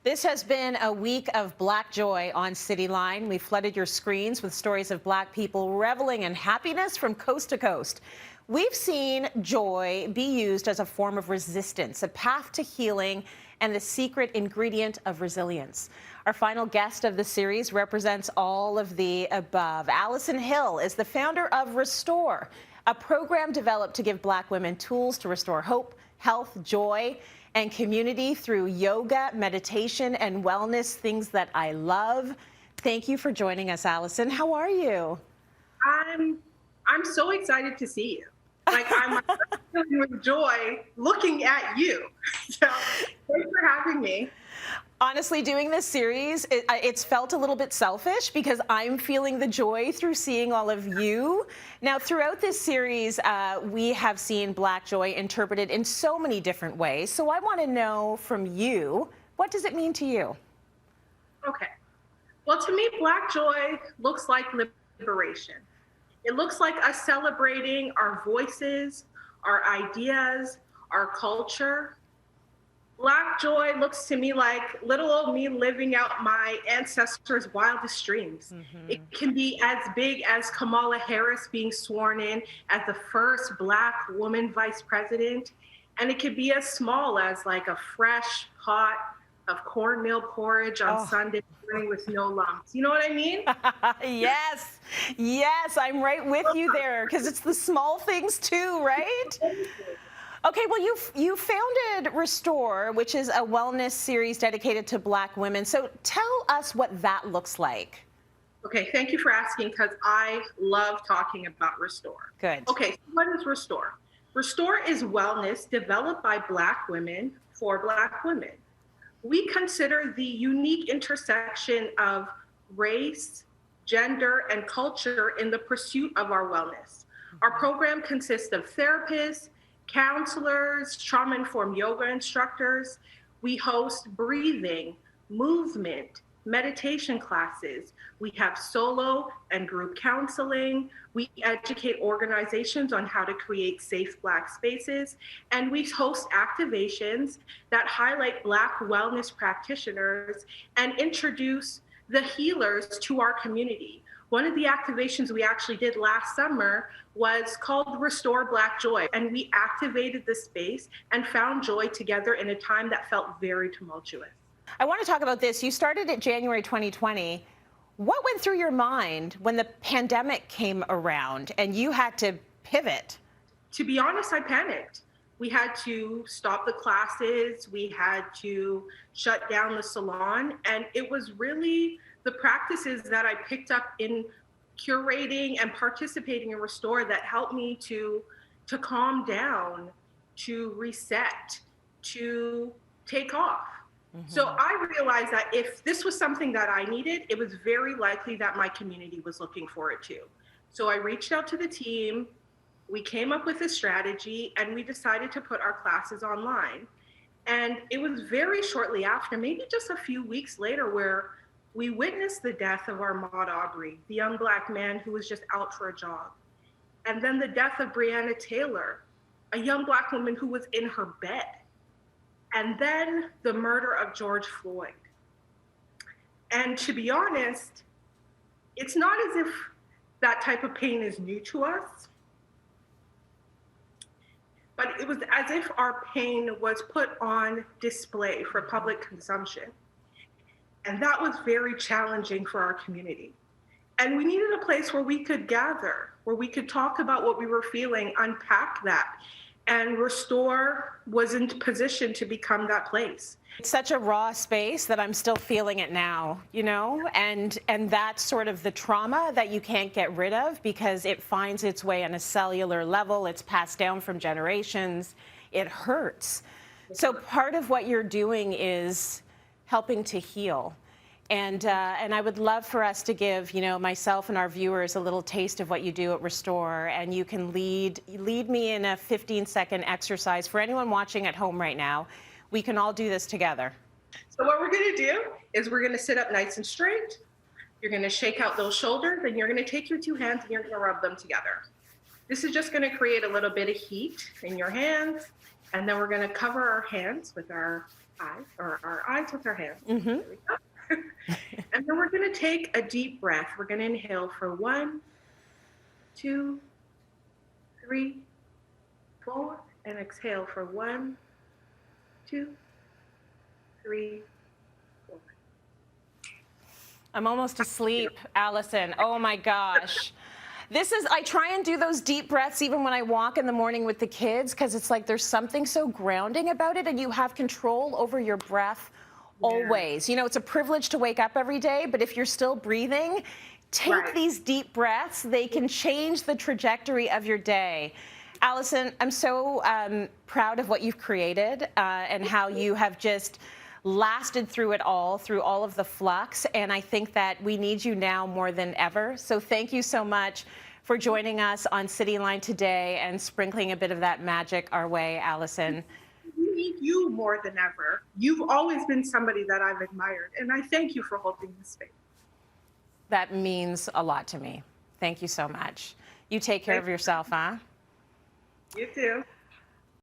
This has been a week of Black joy on Cityline. We flooded your screens with stories of Black people reveling in happiness from coast to coast. We've seen joy be used as a form of resistance, a path to healing, and the secret ingredient of resilience. Our final guest of the series represents all of the above. Allison Hill is the founder of Restore, a program developed to give Black women tools to restore hope, health, joy, and community through yoga, meditation, and wellness, things that I love. Thank you for joining us, Allison. How are you? I'm so excited to see you. Like, I'm feeling with joy looking at you. So thanks for having me. Honestly, doing this series, it's felt a little bit selfish because I'm feeling the joy through seeing all of you. Now, throughout this series, we have seen Black joy interpreted in so many different ways. So I want to know from you, what does it mean to you? Okay. Well, to me, Black joy looks like liberation. It looks like us celebrating our voices, our ideas, our culture. Black joy looks to me like little old me living out my ancestors' wildest dreams. It can be as big as Kamala Harris being sworn in as the first Black woman vice president. And it could be as small as like a fresh pot of cornmeal porridge on Sunday morning with no lumps. You know what I mean? Yes, yes, I'm right with you there because it's the small things too, right? Okay, well, you founded Restore, which is a wellness series dedicated to Black women. So tell us what that looks like. Okay, thank you for asking because I love talking about Restore. Good. Okay, so what is Restore? Restore is wellness developed by Black women for Black women. We consider the unique intersection of race, gender, and culture in the pursuit of our wellness. Our program consists of therapists, counselors, trauma-informed yoga instructors. We host breathing, movement, meditation classes. We have solo and group counseling. We educate organizations on how to create safe Black spaces. And we host activations that highlight Black wellness practitioners and introduce the healers to our community. One of the activations we actually did last summer was called Restore Black Joy, and we activated the space and found joy together in a time that felt very tumultuous. I want to talk about this. You started it January 2020. What went through your mind when the pandemic came around and you had to pivot? To be honest, I panicked. We had to stop the classes. We had to shut down the salon. And it was really the practices that I picked up in curating and participating in Restore that helped me to calm down, to reset, to take off. So I realized that if this was something that I needed, it was very likely that my community was looking for it too. So I reached out to the team, we came up with a strategy, and we decided to put our classes online. And it was very shortly after, maybe just a few weeks later, where we witnessed the death of Ahmaud Arbery, the young Black man who was just out for a jog. And then the death of Breonna Taylor, a young Black woman who was in her bed. And then the murder of George Floyd. And to be honest, it's not as if that type of pain is new to us, but it was as if our pain was put on display for public consumption. And that was very challenging for our community. And we needed a place where we could gather, where we could talk about what we were feeling, unpack that. And Restore was in position to become that place. It's such a raw space that I'm still feeling it now, you know, and that's sort of the trauma that you can't get rid of because it finds its way on a cellular level. It's passed down from generations. It hurts. So part of what you're doing is helping to heal. And I would love for us to give, you know, myself and our viewers a little taste of what you do at Restore. And you can lead me in a 15-second exercise for anyone watching at home right now. We can all do this together. So what we're going to do is we're going to sit up nice and straight. You're going to shake out those shoulders, and you're going to take your two hands and you're going to rub them together. This is just going to create a little bit of heat in your hands And then we're going to cover our hands with our eyes, or our eyes with our hands. Mm-hmm. There we go. And then we're going to take a deep breath. We're going to inhale for 1, 2, 3, 4, and exhale for 1, 2, 3, 4. I'm almost asleep, Allison. Oh my gosh. I try and do those deep breaths even when I walk in the morning with the kids, because it's like there's something so grounding about it, and you have control over your breath always. You know, it's a privilege to wake up every day, but if you're still breathing, take these deep breaths. They can change the trajectory of your day. Allison, I'm so proud of what you've created and how you have just lasted through it all, through all of the flux, and I think that we need you now more than ever. So thank you so much for joining us on Cityline today and sprinkling a bit of that magic our way, Allison. We need you more than ever. You've always been somebody that I've admired, and I thank you for holding this space. That means a lot to me. Thank you so much. You take care of yourself, huh? You too.